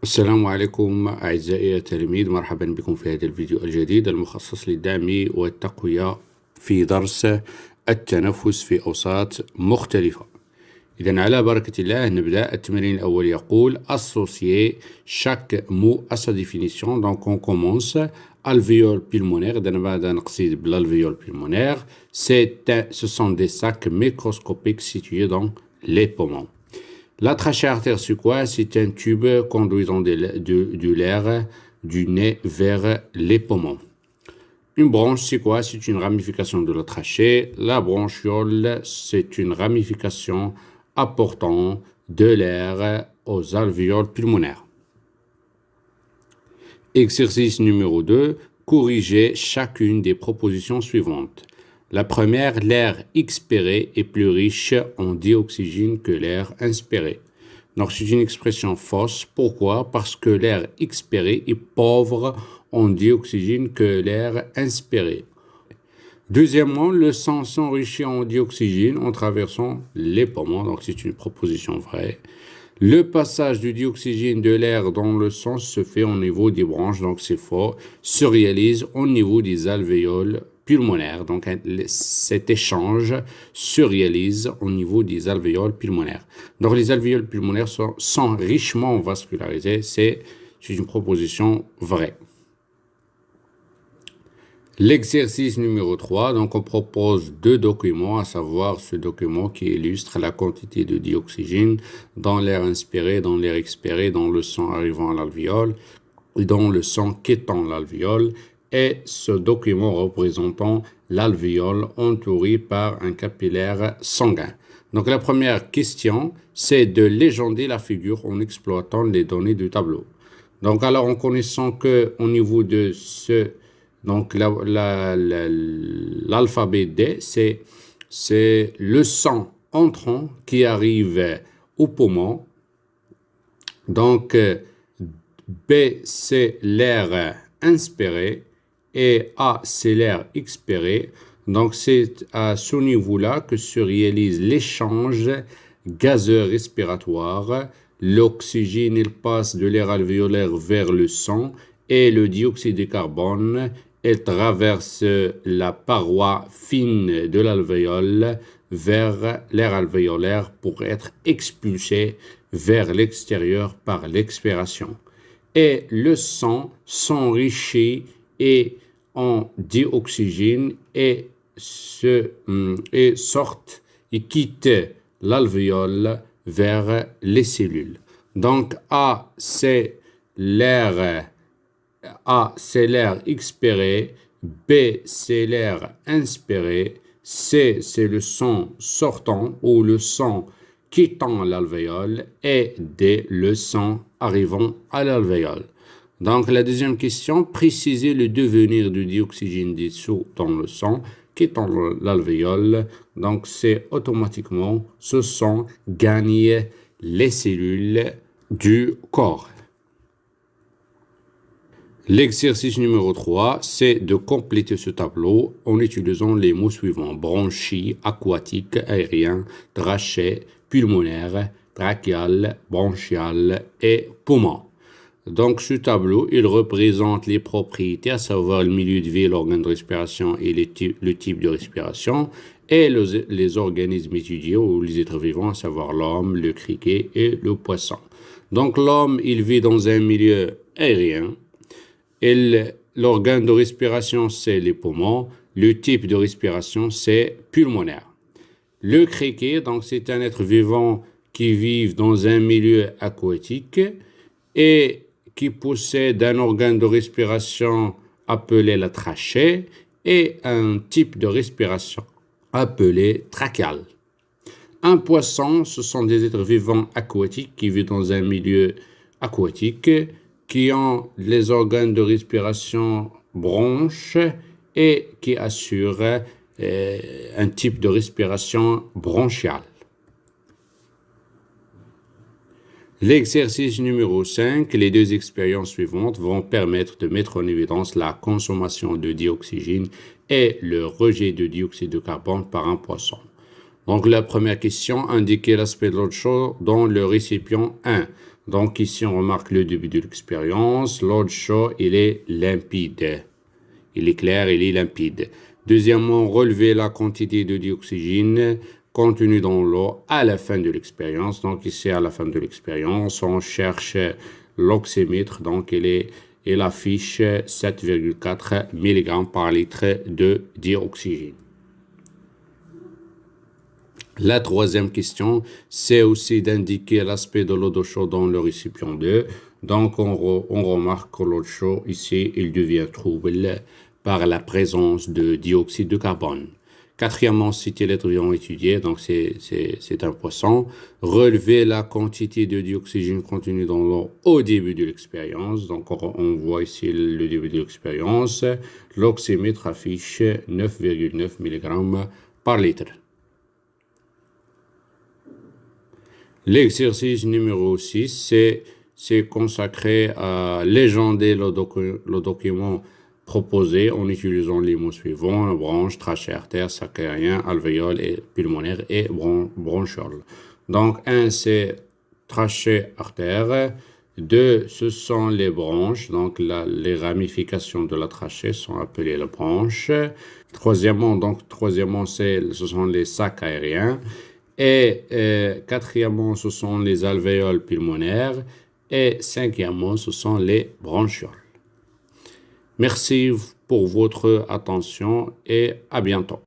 السلام عليكم أعزائي التلاميذ، مرحبا بكم في هذا الفيديو الجديد المخصص للدعم والتقوية في درس التنفس في أوساط مختلفة. إذن على بركة الله نبدأ. التمرين الأول يقول associer chaque mot à sa définition. Donc on commence. Alvéole pulmonaire. إذن ماذا نقصد بالالvéole pulmonaire؟ Ce sont des sacs microscopiques situés dans les poumons. La trachée artère, c'est quoi? C'est un tube conduisant de l'air du nez vers les poumons. Une branche, c'est quoi? C'est une ramification de la trachée. La bronchiole, c'est une ramification apportant de l'air aux alvéoles pulmonaires. Exercice numéro 2. Corrigez chacune des propositions suivantes. La première, l'air expiré est plus riche en dioxygène que l'air inspiré. Donc, c'est une expression fausse. Pourquoi? Parce que l'air expiré est pauvre en dioxygène que l'air inspiré. Deuxièmement, le sang s'enrichit en dioxygène en traversant les poumons. Donc, c'est une proposition vraie. Le passage du dioxygène de l'air dans le sang se fait au niveau des branches, donc c'est faux, se réalise au niveau des alvéoles pulmonaires. Donc cet échange se réalise au niveau des alvéoles pulmonaires. Donc les alvéoles pulmonaires sont richement vascularisées, c'est une proposition vraie. L'exercice numéro 3, donc on propose deux documents, à savoir ce document qui illustre la quantité de dioxygène dans l'air inspiré, dans l'air expiré, dans le sang arrivant à l'alvéole et dans le sang quittant l'alvéole, et ce document représentant l'alvéole entouré par un capillaire sanguin. Donc la première question, c'est de légender la figure en exploitant les données du tableau. Donc alors en connaissant que au niveau de ce donc l'alphabet D, c'est le sang entrant qui arrive au poumon. Donc B, c'est l'air inspiré et A, c'est l'air expiré. Donc c'est à ce niveau-là que se réalise l'échange gazeux respiratoire. L'oxygène, il passe de l'air alvéolaire vers le sang et le dioxyde de carbone, elle traverse la paroi fine de l'alvéole vers l'air alvéolaire pour être expulsé vers l'extérieur par l'expiration. Et le sang s'enrichit en dioxygène et sortent et quittent l'alvéole vers les cellules. Donc A, c'est l'air expiré, B, c'est l'air inspiré, C, c'est le sang sortant ou le sang quittant l'alvéole et D, le sang arrivant à l'alvéole. Donc la deuxième question, précisez le devenir du dioxygène dissous dans le sang quittant l'alvéole. Donc c'est automatiquement ce sang gagne les cellules du corps. L'exercice numéro 3, c'est de compléter ce tableau en utilisant les mots suivants. Bronchie, aquatique, aérien, trachée, pulmonaire, trachéal, bronchial et poumon. Donc ce tableau, il représente les propriétés, à savoir le milieu de vie, l'organe de respiration et le type de respiration, et les organismes étudiés ou les êtres vivants, à savoir l'homme, le criquet et le poisson. Donc l'homme, il vit dans un milieu aérien. L'organe de respiration, c'est les poumons. Le type de respiration, c'est pulmonaire. Le criquet, donc c'est un être vivant qui vit dans un milieu aquatique et qui possède un organe de respiration appelé la trachée et un type de respiration appelé trachéal. Un poisson, ce sont des êtres vivants aquatiques qui vivent dans un milieu aquatique, qui ont les organes de respiration bronches et qui assurent un type de respiration bronchiale. L'exercice numéro 5, les deux expériences suivantes vont permettre de mettre en évidence la consommation de dioxygène et le rejet de dioxyde de carbone par un poisson. Donc la première question, indiquez l'aspect de l'eau chaude dans le récipient 1. Donc ici, on remarque le début de l'expérience. L'eau chaude, il est limpide. Il est clair, il est limpide. Deuxièmement, relever la quantité de dioxygène contenue dans l'eau à la fin de l'expérience. Donc ici, à la fin de l'expérience, on cherche l'oxymètre. Donc il affiche 7,4 mg par litre de dioxygène. La troisième question, c'est aussi d'indiquer l'aspect de l'eau chaude dans le récipient 2. Donc, on remarque que l'eau chaude, ici, il devient trouble par la présence de dioxyde de carbone. Quatrièmement, citer l'être vivant étudié, donc c'est un poisson. Relever la quantité de dioxygène contenue dans l'eau au début de l'expérience. Donc, on voit ici le début de l'expérience. L'oxymètre affiche 9,9 mg par litre. L'exercice numéro 6, c'est consacré à légender le document proposé en utilisant les mots suivants: branche, trachée, artère, sac aérien, alvéole et pulmonaire et bronchiole. Donc, 1, c'est trachée, artère. 2, ce sont les branches. Donc, les ramifications de la trachée sont appelées les branches. Troisièmement, ce sont les sacs aériens. Et quatrièmement, ce sont les alvéoles pulmonaires. Et cinquièmement, ce sont les bronchioles. Merci pour votre attention et à bientôt.